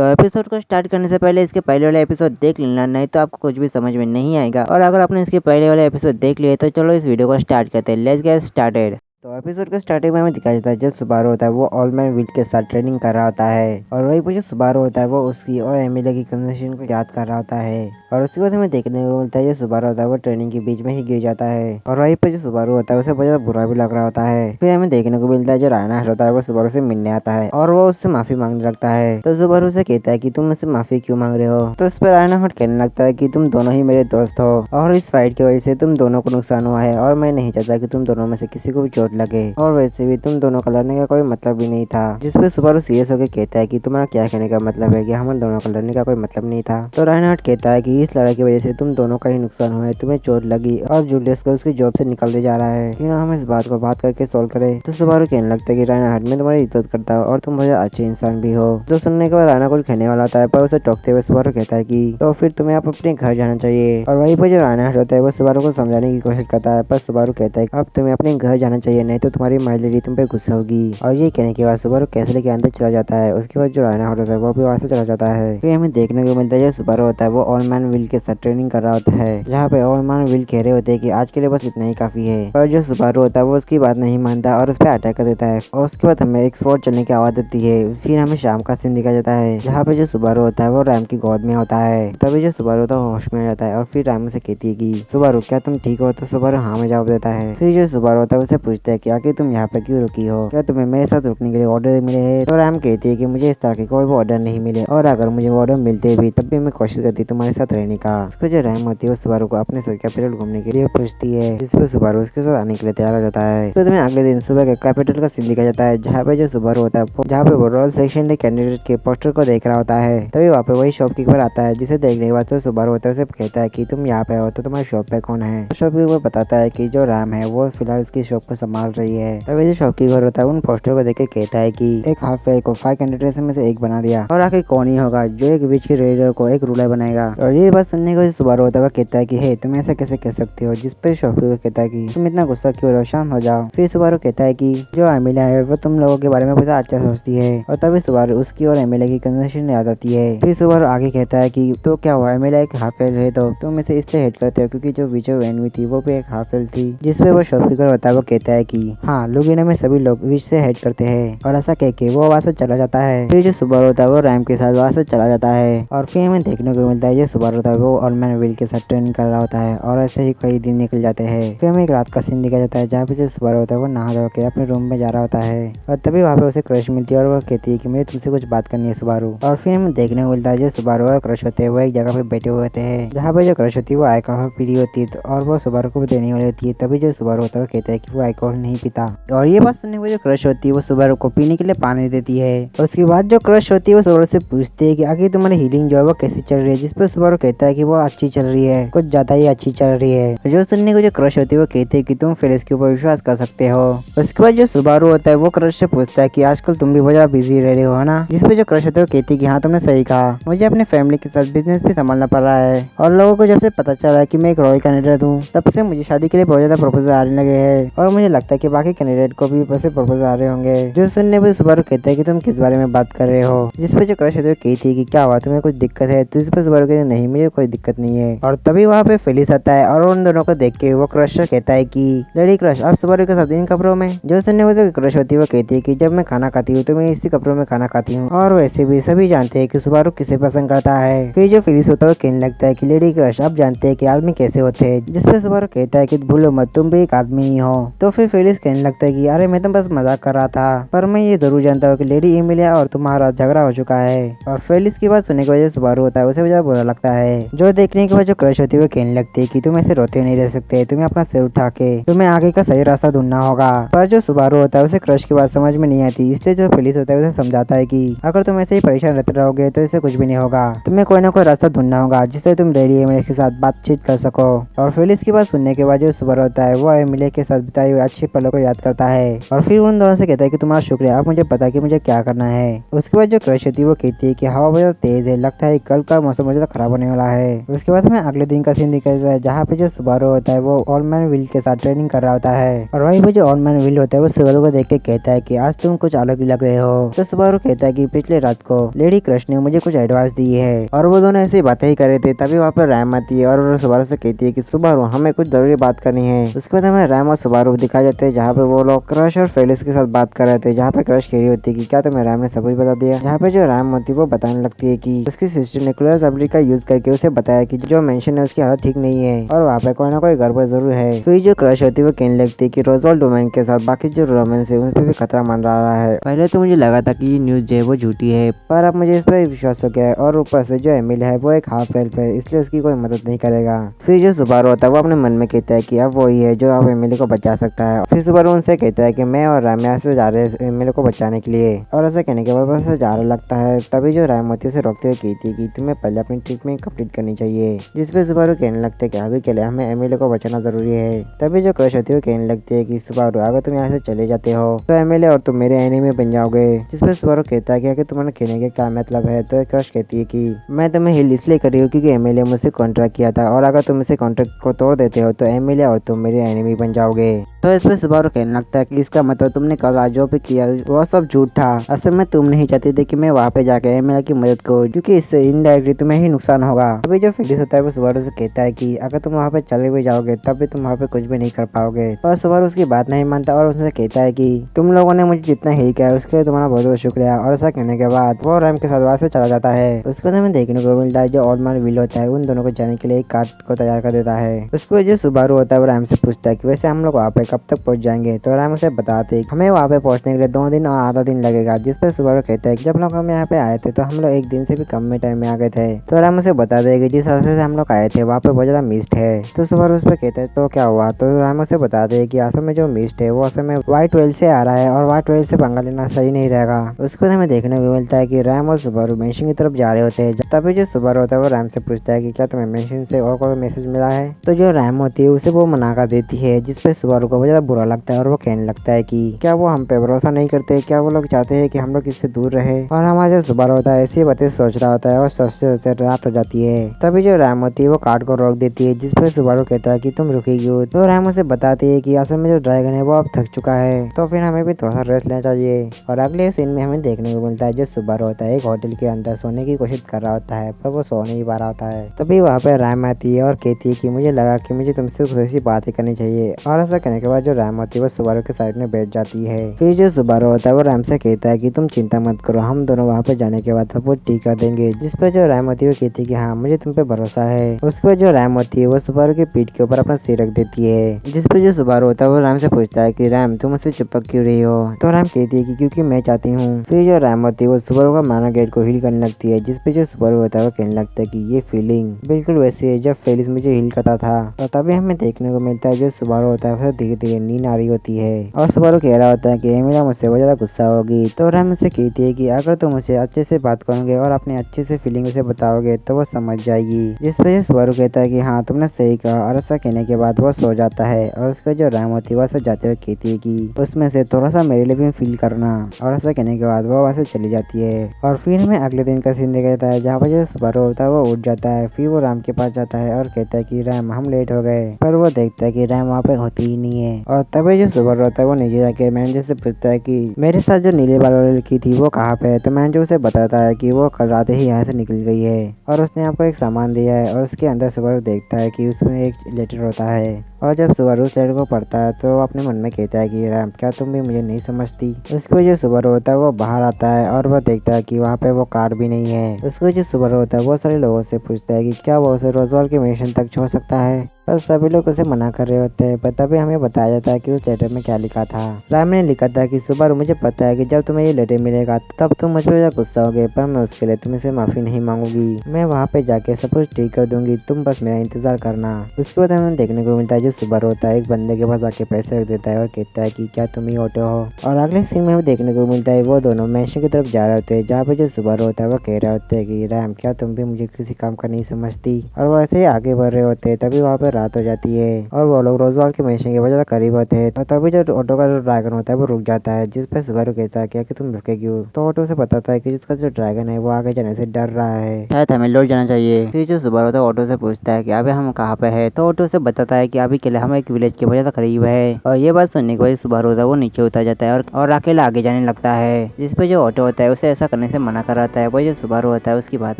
तो एपिसोड को स्टार्ट करने से पहले इसके पहले वाला एपिसोड देख लेना, नहीं तो आपको कुछ भी समझ में नहीं आएगा। और अगर आपने इसके पहले वाला एपिसोड देख लिया तो चलो इस वीडियो को स्टार्ट करते हैं। Let's get started. तो एपिसोड के स्टार्टिंग में हमें दिखाया जाता है जो सुबारू होता है वो ऑल मैन विल के साथ ट्रेनिंग कर रहा होता है, और वही पर जो सुबारू होता है वो उसकी और एमिलिया की कन्वर्सेशन को याद कर रहा होता है। और उसके बाद हमें देखने को मिलता है जो सुबारू होता है वो ट्रेनिंग के बीच में ही गिर जाता है, और वहीं पर जो सुबारू होता है उसे बहुत ज्यादा बुरा भी लग रहा होता है। फिर हमें देखने को मिलता है जो रायना होता है वो सुबारू से मिलने आता है और वो उससे माफी मांगने लगता है। तो सुबारू से कहता है कि तुम मुझसे माफी क्यों मांग रहे हो। तो उस पर रायना कहने लगता है कि तुम दोनों ही मेरे दोस्त हो और इस फाइट की वजह से तुम दोनों को नुकसान हुआ है, और मैं नहीं चाहता कि तुम दोनों में से किसी को भी चोट लगे, और वैसे भी तुम दोनों का लड़ने का कोई मतलब भी नहीं था। जिसपे सुबारू सीरियस होकर कहता है कि तुम्हारा क्या कहने का मतलब है कि हम दोनों का लड़ने का कोई मतलब नहीं था। तो रायनहार्ट कहता है कि इस लड़ाई की वजह से तुम दोनों का ही नुकसान हुआ है, तुम्हें चोट लगी और जूलियस को उसकी जॉब से निकलने जा रहा है, क्यों ना हम इस बात को बात करके सोल्व करें। तो सुबारू कहने लगता है कि रायनहार्ट मैं तुम्हारी इज्जत करता हूँ और तुम बहुत अच्छे इंसान भी हो। तो सुनने के बाद रायना कुछ कहने वाला होता है, पर उसे टोकते हुए सुबारू कहता है कि तो फिर तुम्हें आप अपने घर जाना चाहिए। और वहीं पर जो रायनहार्ट होता है वो सुबारू को समझाने की कोशिश करता है, पर सुबारू कहता है अब तुम्हें अपने घर जाना चाहिए, नहीं तो तुम्हारी माई लेडी तुम पे गुस्सा होगी। और ये कहने के बाद सुबारू कैसले के अंदर चला जाता है। उसके बाद जो रायना होता है वो भी वहाँ से चला जाता है। फिर हमें देखने को मिलता है जो सुबारू होता है वो ऑल मैन विल के साथ ट्रेनिंग कर रहा होता है, जहाँ पे ऑल मैन विल कह रहे होते हैं कि आज के लिए बस इतना ही काफी है। पर जो सुबारू होता है वो उसकी बात नहीं मानता और उस पर अटैक कर देता है, और उसके बाद हमें एक स्वॉर्ड चलने की आवाज देती है। फिर हमें शाम का सीन दिखाया जाता है जहाँ पे जो सुबारू होता है वो रैम की गोद में होता है। तभी जो सुबारू होता है वो होश में आ जाता है और फिर रैम से कहती है कि सुबारू क्या तुम ठीक हो। तो सुबारू हाँ में जवाब देता है। फिर जो सुबारू होता है उसे पूछता है कि आखिर तुम यहाँ पे क्यों रुकी हो, क्या तुम्हें मेरे साथ रुकने के लिए ऑर्डर मिले हैं। तो रैम कहती है कि मुझे इस तरह के कोई भी ऑर्डर नहीं मिले, और अगर मुझे वो ऑर्डर मिलते भी तब भी मैं कोशिश करती तुम्हारे साथ रहने का। उसको जो रैम होती है वो सुबारू को अपने साथ कैपिटल घूमने के लिए पूछती है, जिसपे सुबारू उसके साथ आने के लिए तैयार हो जाता है। तो तुम्हें अगले दिन सुबह के कैपिटल का सीन दिखाया जाता है, जहाँ पे जो सुबारू होता है जहाँ पे वो रॉयल सेक्शन कैंडिडेट के पोस्टर को देख रहा होता है। तभी वहाँ पे वही शॉपकीपर आता है, जिसे देखने के बाद तो सुबारू होता है उसे कहता है कि तुम यहाँ पे हो तो तुम्हारी शॉप पे कौन है। तो शॉपकीपर बताता है कि जो रैम है वो फिलहाल उसकी शॉप को संभाल रही है। तभी जो शॉपकीपर होता है उन पोस्टर को देख के कहता है कि एक हाफ फेयर को 5 कैंडिडेट्स में से एक बना दिया, और आखिर कौन ही होगा जो एक विच के रेडर को एक रूलर बनाएगा। और ये बात सुनने को सुबारू होता है कहता है कि हे तुम ऐसा कैसे कह सकते हो। जिस पे शॉपकीपर कहता है कि तुम इतना गुस्सा क्यों हो, शांत हो जाओ। फिर सुबारू कहता है कि जो एमिलिया है वो तुम लोगों के बारे में बहुत अच्छा सोचती है, और तभी सुबारू उसकी और एमिलिया की कन्वर्सेशन याद आती है। फिर सुबारू आगे कहता है कि तो क्या हुआ, एमिलिया एक हाफ फेयर है तो तुम इसे इसलिए हेट करते हो क्योंकि जो विच एनवी थी वो भी एक हाफ फेयर थी। जिसपे वो शॉपकीपर होता है वो कहता है कि हाँ लुगिना में सभी लोग विच से हेट करते हैं, और ऐसा कह के वो वहाँ से चला जाता है। फिर जो सुबारू होता है वो रैम के साथ वहाँ से चला जाता है, और फिर हमें देखने को मिलता है जो सुबारू होता है वो ऑल मैन विल के साथ ट्रेनिंग कर रहा होता है, और ऐसे ही कई दिन निकल जाते हैं। फिर हमें एक रात का सीन दिखाया जाता है जहाँ पे जो सुबारू होता है वो नहा धो के अपने रूम में जा रहा होता है, और तभी वहाँ पे उसे क्रश मिलती है और वो कहती है कि मुझे तुमसे कुछ बात करनी है सुबारू। और फिर हमें देखने को मिलता है जो सुबारू और क्रश होते हैं वो एक जगह पे बैठे हुए होते हैं, जहाँ पे जो क्रश होती है वो अल्कोहल पी रही होती है और वो सुबारू को देने वाली होती है। तभी जो सुबारू होता है वो कहता है कि वो अल्कोहल नहीं पीता, और ये बात सुनने को जो क्रश होती है वो सुबारू को पीने के लिए पानी देती है। उसके बाद जो क्रश होती है वो सुबारू से पूछती है कि आखिर तुम्हारी हीलिंग जो है वो कैसी चल रही है। जिसपे सुबारू कहता है कि वो अच्छी चल रही है, कुछ ज्यादा ही अच्छी चल रही है। जो सुनने को जो क्रश होती है वो कहते हैं कि तुम फिर इसके ऊपर विश्वास कर सकते हो। उसके बाद जो सुबारू होता है वो क्रश से पूछता है कि आजकल तुम भी बहुत ज्यादा बिजी रह रहे हो ना। जिसपे जो क्रश होता है वो कहती है कि हाँ तुमने सही कहा, मुझे अपने फैमिली के साथ बिजनेस भी संभालना पड़ रहा है, और लोगों को जब से पता चला है कि मैं एक रॉयल कैंडिडेट हूँ तब से मुझे शादी के लिए बहुत ज्यादा प्रपोजल आने लगे हैं, और मुझे लगता है कि बाकी कैंडिडेट को भी वैसे प्रपोजल आ रहे होंगे। जो सुनने पर सुबारू कहता है कि तुम किस बारे में बात कर रहे हो। जिसपे जो क्रश होती है कहती है कि क्या हुआ, तुम्हें कुछ दिक्कत है। तो इस पर सुबारू कहते नहीं मुझे कोई दिक्कत नहीं है। और तभी वहाँ पे फेलिस आता है, और उन दोनों को देख के वो क्रश कहता है कि लेडी क्रश आप सुबारू के साथ इन कपड़ों में। जो सुनने को क्रश होती है वो कहती है कि जब मैं खाना खाती हूँ तो मैं इसी कपड़ों में खाना खाती हूँ, और वैसे भी सभी जानते हैं कि सुबारू किसे पसंद करता है। फिर जो फेलिस होता है वो कहने लगता है कि लेडी क्रश आप जानते हैं कि आदमी कैसे होते हैं। जिसपे सुबारू कहता है कि भूलो मत तुम भी एक आदमी ही हो। तो फिर फेलिस कहने लगता है कि अरे मैं तो बस मजाक कर रहा था, पर मैं ये जरूर जानता हूँ कि लेडी एमिलिया और तुम्हारा झगड़ा हो चुका है। और फेलिस की बात सुनने के वजह सुबारू होता है उसे ज्यादा बुरा लगता है। जो देखने के बाद जो क्रश होती है वो कहने लगती है कि तुम ऐसे रोते नहीं रह सकते, तुम्हें अपना सिर उठा के तुम्हें आगे का सही रास्ता ढूंढना होगा। पर जो सुबारू होता है उसे क्रश की बात समझ में नहीं आती, इसलिए जो फेलिस होता है उसे समझाता है कि अगर तुम ऐसे ही परेशान रहते रहोगे तो इससे कुछ भी नहीं होगा, तुम्हें कोई ना कोई रास्ता ढूंढना होगा जिससे तुम लेडी एमिलिया के साथ बातचीत कर सको। और फेलिस की बात सुनने के बाद जो सुबारू होता है वो एमिलिया के साथ बिताई हुई अच्छी अच्छे पलों को याद करता है और फिर उन दोनों से कहता है कि तुम्हारा शुक्रिया, अब मुझे पता है कि मुझे क्या करना है। उसके बाद जो क्रश होती है वो कहती है कि हवा बहुत ज्यादा तेज है, लगता है कल का मौसम बहुत ज्यादा खराब होने वाला है। उसके बाद हमें अगले दिन का सीन दिखाया जाता है जहाँ पे जो सुबारू होता है वो ओल्ड मैन विल के साथ ट्रेनिंग कर रहा होता है और वही पे जो ओल्ड मैन विल होता है वो सुबारू को देख के कहता है कि आज तुम कुछ अलग ही लग रहे हो। तो सुबारू कहता है कि पिछले रात को लेडी क्रश ने मुझे कुछ एडवाइस दी है और वो दोनों ऐसी बातें ही कर रहे थे, तभी वहाँ पर रैम आती है और वो सुबारू से कहती है कि सुबारू हमें कुछ जरूरी बात करनी है। उसके बाद हमें रैम और सुबारू दिखाए जाते हैं जहाँ पे वो लोग क्रश और फेलिस के साथ बात कर रहे थे, जहाँ पे क्रश कह रही होती है कि क्या तुम्हें रैम ने सब कुछ बता दिया। जहाँ पे जो रैम होती है वो बताने लगती है कि उसकी सिस्टर ने क्लोज एबिलिटी का यूज करके उसे बताया कि जो मेंशन है उसकी हालत ठीक नहीं है और वहाँ पे कोई ना कोई गड़बड़ जरूर है। फिर जो क्रश होती है वो कहने लगती है कि रोजवाल्ड डोमेन के साथ बाकी जो रोमांस है उन पे भी खतरा मान रहा है। पहले तो मुझे लगा था कि ये न्यूज जो है वो झूठी है, पर अब मुझे इस पर विश्वास हो गया है और ऊपर से जो एमिल है वो एक हाफ हेल्प है, इसलिए उसकी कोई मदद नहीं करेगा। फिर जो सुबारू होता है वो अपने मन में कहता है कि अब वही है जो अब एमिली को बचा सकता है। फिर सुबारू उनसे कहता है कि मैं और रैम यहाँ से जा रहे हैं एमिली को बचाने के लिए और ऐसा कहने के बाद बस जा रहा लगता है। तभी जो रैम होती है उसे रोकते हुए कहती है कि तुम्हें पहले अपनी ट्रीटमेंट कंप्लीट करनी चाहिए, जिसपे सुबारू कहने लगते हैं कि अभी के लिए हमें एमिली को बचाना जरूरी है। तभी जो क्रश होती है वो कहने लगती है कि सुबारू अगर तुम यहाँ से चले जाते हो तो एमिली और तुम मेरे एनिमी बन जाओगे, जिसपे सुबारू कहता है कि तुम्हारे कहने का क्या मतलब है। तो क्रश कहती है कि मैं तुम्हें हिल इसलिए कर रही हूँ क्योंकि एमिली मुझसे कॉन्ट्रैक्ट किया था और अगर तुम इसे कॉन्ट्रैक्ट को तोड़ देते हो तो एमिली और तुम मेरे एनिमी बन जाओगे। तो इसमें सुबारू कहने लगता है कि इसका मतलब तुमने कल रात जो भी किया वो सब झूठ था, असल में तुम नहीं चाहती थी कि मैं वहाँ पे जाके एमिली की मदद करूँ क्योंकि इससे इनडायरेक्टली तुम्हें ही नुकसान होगा। अभी जो फेलिस होता है वो सुबारू से कहता है कि अगर तुम वहाँ पे चले भी जाओगे तब भी तुम वहाँ पे कुछ भी नहीं कर पाओगे, और सुबारू उसकी बात नहीं मानता और उससे कहता है कि तुम लोगों ने मुझे जितना हेल्प किया उसके लिए तुम्हारा बहुत बहुत शुक्रिया। और ऐसा कहने के बाद वो रैम के साथ वहाँ से चला जाता है। उसके बाद हमें देखने को मिलता है जो ओल्ड मैन विल होता है उन दोनों को जाने के लिए एक कार्ड को तैयार कर देता है। उसको जो सुबारू होता है वो रैम से पूछता है कि वैसे हम लोग वहाँ पे कब तक पहुँच जाएंगे। तो रैम उसे बताते हैं हमें वहाँ पे पहुँचने के लिए 2 दिन और आधा दिन लगेगा, जिस पर सुबारू कहता है कि जब लोग हम यहाँ पे आए थे तो हम लोग 1 दिन से भी कम में टाइम में आ गए थे। तो रैम उसे बता देगा जिस रास्ते से हम लोग आए थे वहाँ पे बहुत ज्यादा मिस्ट है। तो सुबारू उस पर कहता है तो क्या हुआ। तो रैम उसे बता दे कि असल में जो मिस्ट है वो असल में व्हाइट वेल से आ रहा है और व्हाइट वेल से पंगा लेना सही नहीं रहेगा। उसके बाद हमें देखने को मिलता है कि रैम और सुबारू मेंशन की तरफ जा रहे होते हैं। तभी जो सुबारू होता है वो रैम से पूछता है कि क्या तुम्हें मेंशन से और कोई मैसेज मिला है। तो जो रैम होती है उसे वो मना कर देती है, जिसपे सुबारू को बहुत ज्यादा बुरा लगता है और वो कहने लगता है कि क्या वो हम पे भरोसा नहीं करते, क्या वो लोग चाहते हैं कि हम लोग इससे दूर रहे। और हमारा जो सुबारू होता है ऐसी बातें सोच रहा होता है और सोचते सोचते रात हो जाती है। तभी जो रैम होती है वो कार्ड को रोक देती है, जिसपे सुबारू कहता है कि तुम रुकी क्यों। तो रैम उसे बताती है कि असल में जो ड्रैगन है वो अब थक चुका है तो फिर हमें भी थोड़ा सा रेस्ट लेना चाहिए। और अगले सीन में हमें देखने को मिलता है जो सुबारू होता है एक होटल के अंदर सोने की कोशिश कर रहा होता है पर वो सो नहीं पा रहा होता है। तभी वहाँ पे रैम आती है और कहती है कि मुझे लगा कि मुझे तुमसे थोड़ी सी बातें करनी चाहिए। और ऐसा कहने के बाद जो रैम होती है वो सुबारू के साइड में बैठ जाती है। फिर जो सुबारू होता है वो रैम से कहता है कि तुम चिंता मत करो, हम दोनों वहाँ पे जाने के बाद सब कुछ ठीक कर देंगे। जिस पर जो रैम होती है वो कहती है कि हाँ मुझे तुम पे भरोसा है। उसके बाद जो रैम होती है वो सुबारू की पीठ के ऊपर अपना सिर रख देती है, जिस पर जो सुबारू होता है वो रैम से पूछता है कि रैम तुम मुझसे चिपक क्यों रही हो। तो रैम कहती है कि क्योंकि मैं चाहती हूँ। फिर जो रैम होती है वो सुबारू का माना गेट को हील करने लगती है, जिसपे जो सुबारू होता है वो कहने लगता है कि ये फीलिंग बिल्कुल वैसी है जब फेलिस मुझे हील करता था। और तभी हमें देखने को मिलता है जो सुबारू होता है उसे धीरे धीरे नींद आ रही होती है और सुबारू कह रहा होता है कि एमिली मुझसे बहुत ज्यादा गुस्सा होगी। तो रैम उसे कहती है कि अगर तुम उसे अच्छे से बात करोगे और अपने अच्छे से फीलिंग उसे बताओगे तो वो समझ जाएगी। जिस पर सुबारू कहता है कि हाँ तुमने सही कहा। और ऐसा कहने के बाद वो सो जाता है और उसका जो रैम होती है वो ऐसा जाते हुए कहती है कि उसमें से थोड़ा सा मेरे लिए भी फील करना। और ऐसा कहने के बाद वो वहाँ से चली जाती है। और फिर हमें अगले दिन का सीन दिखाया जाता है जहाँ पर जो सुबारू होता है वो उठ जाता है। फिर वो रैम के पास जाता है और कहता है कि रैम हम लेट हो गए, पर वो देखता है कि रैम वहाँ पे होती ही नहीं है। और तभी जो सुबारू होता है वो नीचे जाके मैनेजर से पूछता है कि मेरे साथ जो नीले बाल वाली लड़की थी वो कहाँ पे है। तो मैनेजर उसे बताता है कि वो कल रात ही यहाँ से निकल गई है और उसने आपको एक सामान दिया है। और उसके अंदर सुबारू देखता है कि उसमें एक लेटर होता है। और जब सुबारू उस लेटर को पढ़ता है तो वो अपने मन में कहता है कि रैम क्या तुम भी मुझे नहीं समझती। उसको जो सुबारू होता है वो बाहर आता है और वो देखता है कि वहाँ पे वो कार्ड भी नहीं है। उसको जो सुबारू होता है बहुत सारे लोगों से पूछता है कि क्या वो उसे रोजवाल्ड के मिशन तक छोड़ सकता है, पर सभी लोग उसे मना कर रहे होते हैं। पर तभी हमें बताया जाता है कि उस लेटर में क्या लिखा था। रैम ने लिखा था कि सुबारू मुझे पता है कि जब तुम्हें ये लेटर मिलेगा तब तुम मुझ पर गुस्सा होगे, पर मैं उसके लिए तुमसे माफी नहीं मांगूंगी। मैं वहाँ पे जाके सब कुछ ठीक कर दूंगी, तुम बस मेरा इंतजार करना। उसके बाद हमें देखने को मिलता है जो जो सुबारू होता है एक बंदे के पास आके पैसे रख देता है और कहता है कि क्या तुम ही ऑटो हो। और अगले सीन में हमें देखने को मिलता है वो दोनों मैंशन की तरफ जा रहे होते हैं, जहाँ पे जो सुबारू होता है वो कह रहे होते हैं कि रैम क्या तुम भी मुझे किसी काम का नहीं समझती। और वो ऐसे ही आगे बढ़ रहे होते हैं, तभी वहाँ पे रात हो जाती है और वो लोग रोजवाल के मैंशन के बहुत ज्यादा करीब होते हैं। और तभी जो ऑटो का जो ड्रैगन होता है वो रुक जाता है, जिस पे सुबारू कहता है क्या कि तुम रुके क्यों। तो ऑटो से बताता है कि जिसका जो ड्रैगन है वो आगे जाने से डर रहा है, शायद हमें लौट जाना चाहिए। फिर जो सुबारू होता है ऑटो से पूछता है कि अभी हम कहाँ पे है। तो ऑटो से बताता है कि अभी के लिए हम एक विलेज के बहुत ज्यादा करीब है। और ये बात सुनने के बाद सुबारू होता है वो नीचे उतर जाता है और अकेला आगे जाने लगता है, जिस पे जो ऑटो होता है उसे ऐसा करने से मना कर रहता है। वो जो सुबारू होता है उसकी बात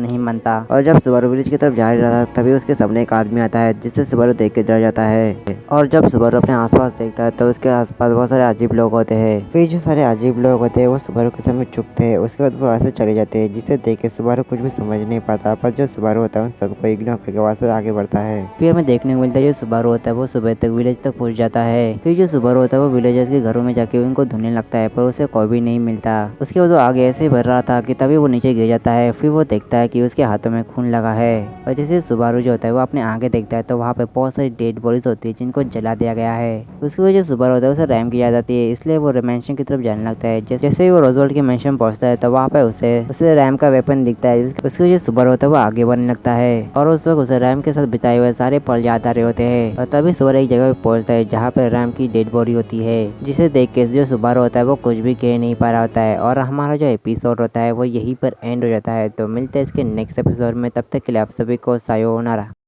नहीं मानता और जब सुबारू विलेज की तरफ जा रहा था तभी उसके सामने एक आदमी आता है, जिससे सुबारू देख के डर जाता है। और जब सुबारू अपने आसपास देखता है तो उसके आसपास बहुत सारे अजीब लोग होते हैं। फिर जो सारे अजीब लोग होते हैं वो सुबारू के सामने चुपते हैं, उसके बाद वो वहाँ से चले जाते हैं, जिसे देख के सुबारू कुछ भी समझ नहीं पाता। पर जो सुबारू होता है उन सबको इग्नोर करके वहाँ से आगे बढ़ता है। फिर हमें देखने को मिलता है जो सुबारू होता है वो सुबह तक विलेज तक पहुँच जाता है। फिर जो सुबारू होता है वो विलेजर्स के घरों में जाके उनको ढूंढने लगता है, पर उसे कोई भी नहीं मिलता। उसके बाद वो आगे ऐसे बढ़ रहा था कि तभी वो नीचे गिर जाता है। फिर वो देखता है कि उसके हाथों में खून लगा है और जैसे सुबारू जो होता है वो अपने आगे देखता है तो वहाँ पे बहुत सारी डेड बॉडीज होती है जिनको जला दिया गया है। उसकी वजह सुबारू होता है उसे रैम की याद आती है, इसलिए वो मैंशन की तरफ जाने लगता है। जैसे ही वो रोजवर्ल्ड के मैंशन पहुंचता है तो वहाँ पे उसे रैम का वेपन दिखता है। उसकी वजह सुबारू होता है वो आगे बढ़ने लगता है और उस वक्त उसे रैम के साथ बिताए हुए सारे पल याद आ रहे होते हैं। और तभी सुबारू एक जगह पे पहुंचता है जहाँ पे रैम की डेड बॉडी होती है, जिसे देख के जो सुबारू होता है वो कुछ भी कह नहीं पा रहा होता है। और हमारा जो एपिसोड होता है वो यहीं पर एंड हो जाता है। तो मिलते हैं इसके नेक्स्ट एपिसोड में, तब तक के लिए आप सभी को सायोनारा।